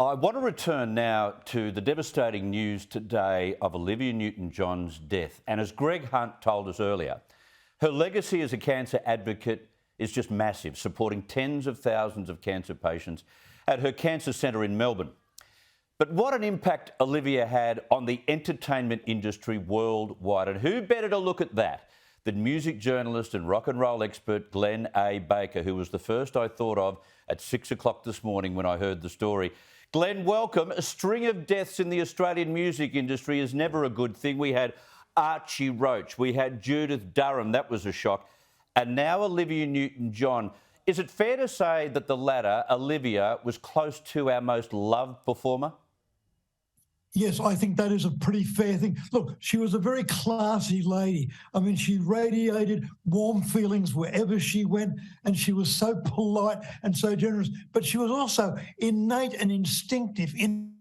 I want to return now to the devastating news today of Olivia Newton-John's death. And as Greg Hunt told us earlier, her legacy as a cancer advocate is just massive, supporting tens of thousands of cancer patients at her cancer centre in Melbourne. But what an impact Olivia had on the entertainment industry worldwide. And who better to look at that than music journalist and rock and roll expert Glenn A. Baker, who was the first I thought of at 6 o'clock this morning when I heard the story. Glenn, welcome. A string of deaths in the Australian music industry is never a good thing. We had Archie Roach, we had Judith Durham, that was a shock, and now Olivia Newton-John. Is it fair to say that the latter, Olivia, was close to our most loved performer? Yes, I think that is a pretty fair thing. Look, she was a very classy lady. I mean, she radiated warm feelings wherever she went, and she was so polite and so generous. But she was also innate and instinctive in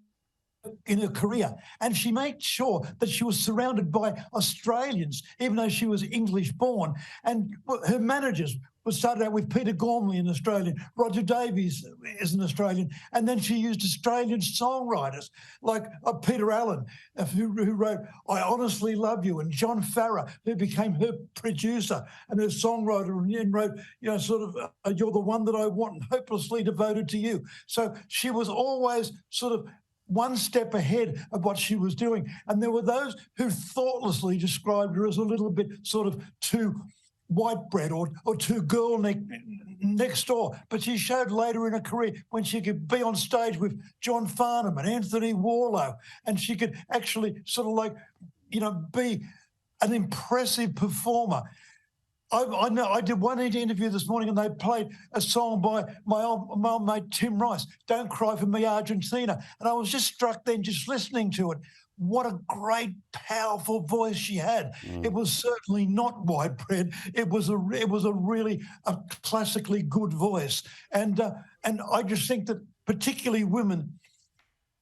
her career. And she made sure that she was surrounded by Australians, even though she was English born. And her managers started out with Peter Gormley, an Australian. Roger Davies is an Australian. And then she used Australian songwriters like Peter Allen, who wrote I Honestly Love You, and John Farrar, who became her producer and her songwriter, and wrote, you know, sort of, You're the One That I Want, and Hopelessly Devoted to You. So she was always sort of one step ahead of what she was doing. And there were those who thoughtlessly described her as a little bit sort of too white bread or too girl next door. But she showed later in her career when she could be on stage with John Farnham and Anthony Warlow, and she could actually sort of like, you know, be an impressive performer. I know I did one interview this morning and they played a song by my old mate Tim Rice, Don't Cry for Me Argentina. And I was just struck then just listening to it. What a great, powerful voice she had. It was certainly not white bread. It was a really classically good voice. And I just think that particularly women,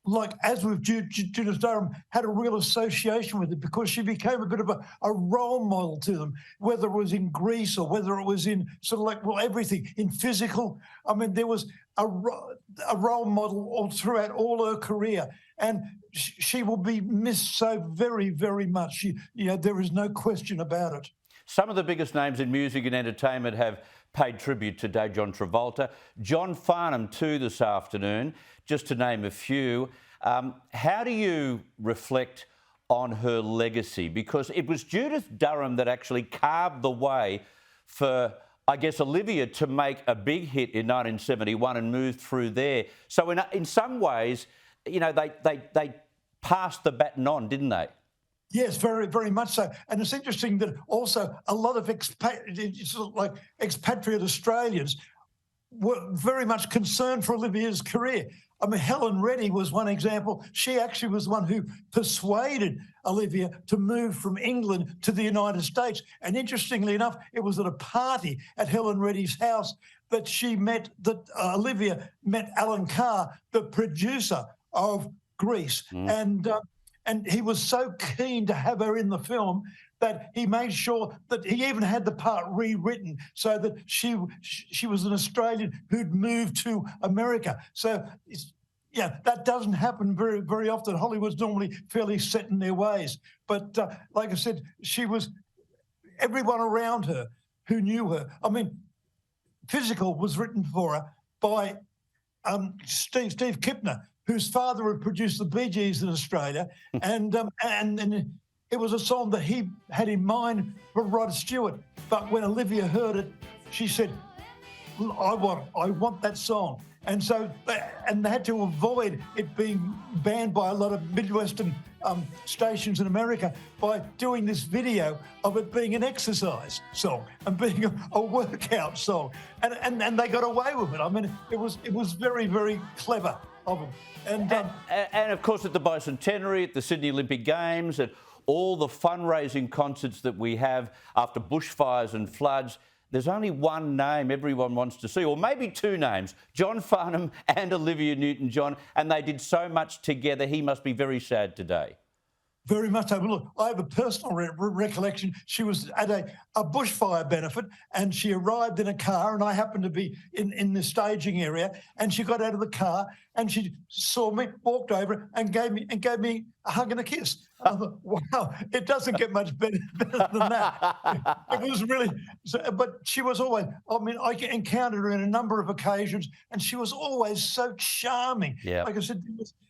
like as with Judith Durham, had a real association with it because she became a bit of a role model to them, whether it was in Greece or whether it was in sort of like, well, everything, in physical. I mean, there was a role model all throughout all her career. And she will be missed so very, very much. There is no question about it. Some of the biggest names in music and entertainment have paid tribute today. John Travolta, John Farnham too this afternoon, just to name a few. How do you reflect on her legacy? Because it was Judith Durham that actually carved the way for, I guess, Olivia to make a big hit in 1971 and move through there. So in some ways, you know, they passed the baton on, didn't they? Yes, very, very much so. And it's interesting that also a lot of expatriate Australians were very much concerned for Olivia's career. I mean, Helen Reddy was one example. She actually was the one who persuaded Olivia to move from England to the United States. And interestingly enough, it was at a party at Helen Reddy's house that Olivia met Alan Carr, the producer of Grease. And he was so keen to have her in the film that he made sure that he even had the part rewritten so that she was an Australian who'd moved to America. So, that doesn't happen very, very often. Hollywood's normally fairly set in their ways. But like I said, everyone around her who knew her. I mean, Physical was written for her by Steve Kipner, whose father had produced the Bee Gees in Australia, and it was a song that he had in mind for Rod Stewart. But when Olivia heard it, she said, I want that song. And so, and they had to avoid it being banned by a lot of Midwestern stations in America by doing this video of it being an exercise song and being a workout song. And they got away with it. I mean, it was very, very clever of them. And of course, at the Bicentenary, at the Sydney Olympic Games, at all the fundraising concerts that we have after bushfires and floods, there's only one name everyone wants to see, or maybe two names, John Farnham and Olivia Newton-John, and they did so much together. He must be very sad today. Very much so. Look, I have a personal recollection. She was at a bushfire benefit, and she arrived in a car, and I happened to be in the staging area, and she got out of the car, and she saw me, walked over, and gave me a hug and a kiss. I thought, wow, it doesn't get much better than that. It was really, but she was always, I mean, I encountered her in a number of occasions, and she was always so charming. Yeah. Like I said,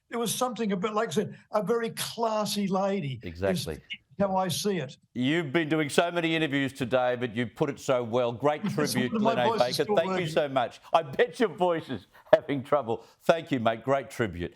there was something about, like I said, a very classy lady. Exactly. Is how I see it. You've been doing so many interviews today, but you put it so well. Great tribute, Innate Baker. Thank you so much. I bet your voice is having trouble. Thank you, mate. Great tribute.